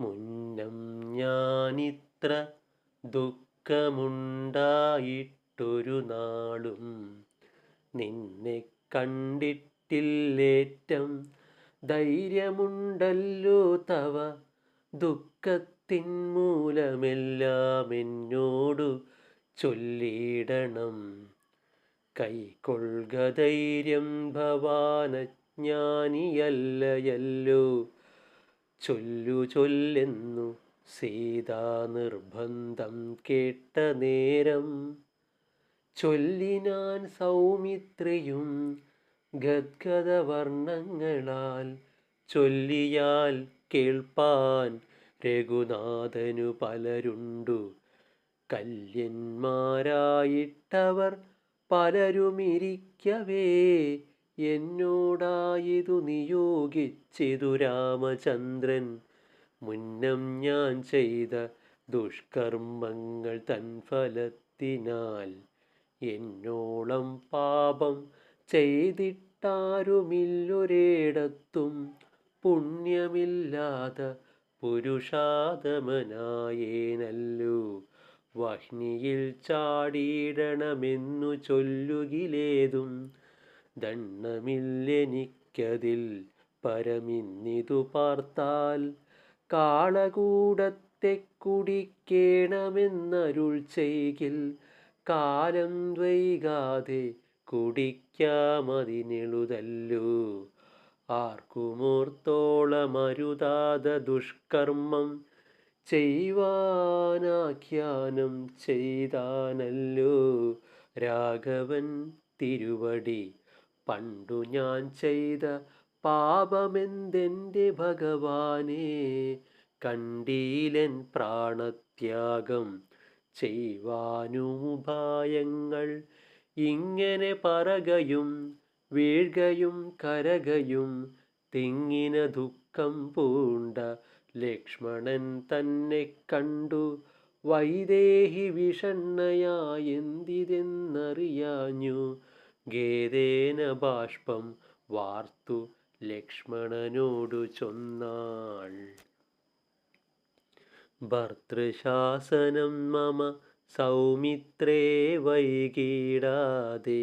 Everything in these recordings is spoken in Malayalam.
മുന്നം ഞാനിത്ര ദുഃഖമുണ്ടായിട്ടൊരു നാളും നിന്നെ കണ്ടിട്ടില്ലേറ്റം ധൈര്യമുണ്ടല്ലോ തവ ദുഃഖത്തിൻ മൂലമെല്ലാം എന്നോടു ചൊല്ലിയിടണം. കൈക്കൊള്ളുക ധൈര്യം ഭവാനജ്ഞാനിയല്ലയല്ലോ ചൊല്ലെന്നു സീതാ നിർബന്ധം കേട്ട നേരം ചൊല്ലിനാൻ സൗമിത്രിയും ഗദ്ഗദവർണ്ണങ്ങളാൽ. ചൊല്ലിയാൽ കേൾപ്പാൻ രഘുനാഥനു പലരുണ്ടു കല്യന്മാരായിട്ടവർ പലരുമിരിക്കവേ എന്നോടായിതു നിയോഗിച്ചിതു രാമചന്ദ്രൻ. മുന്നം ഞാൻ ചെയ്ത ദുഷ്കർമ്മങ്ങൾ തൻ ഫലത്തിനാൽ എന്നോളം പാപം ചെയ്തിട്ടാരുമില്ലൊരിടത്തും പുണ്യമില്ലാത പുരുഷാതമനായേനല്ലോ വഹ്നിയിൽ ചാടിയിടണമെന്നു ചൊല്ലുകിലേതും ദണ്ണമില്ലെനിക്കതിൽ പരമിന്നിതു പാർത്താൽ. കാളകൂടത്തെ കുടിക്കേണമെന്നരുൾ ചെയ്കിൽ കാലം വൈകാതെ കുടിക്കാമതിനെളുതല്ലോ. ആർക്കുമോർത്തോളമരുതാത ദുഷ്കർമ്മം ചെയ്വാനാഖ്യാനം ചെയ്താനല്ലോ രാഘവൻ തിരുവടി. പണ്ടു ഞാൻ ചെയ്ത പാപമെന്തെൻ്റെ ഭഗവാനേ, കണ്ടീലൻ പ്രാണത്യാഗം ചെയ്വാനുമുപായങ്ങൾ. ഇങ്ങനെ പറകയും വീഴ്കയും കരകയും തിങ്ങിന ദുഃഖം പൂണ്ട ലക്ഷ്മണൻ തന്നെ കണ്ടു വൈദേഹി വിഷണ്ണയായെന്തിതെന്നറിയാഞ്ഞു ഖേദേന ബാഷ്പം വാർത്തു ലക്ഷ്മണനോടു ചൊന്നാൾ. ഭർതൃശാസനം മമ സൗമിത്രേ വൈകിടാതെ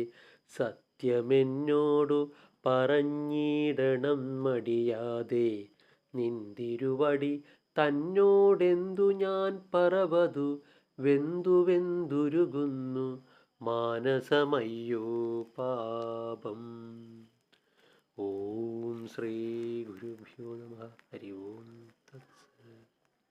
സത്യമെന്നോടു പറഞ്ഞിടണം മടിയാതെ. നിന്തിരുവടി തന്നോടെന്തു ഞാൻ പറവതു വെന്തുരുകുന്നു മാനസമയ്യോ പാപം. ഓം ശ്രീ ഗുരുഭ്യോ നമഃ. ഹരി ഓം.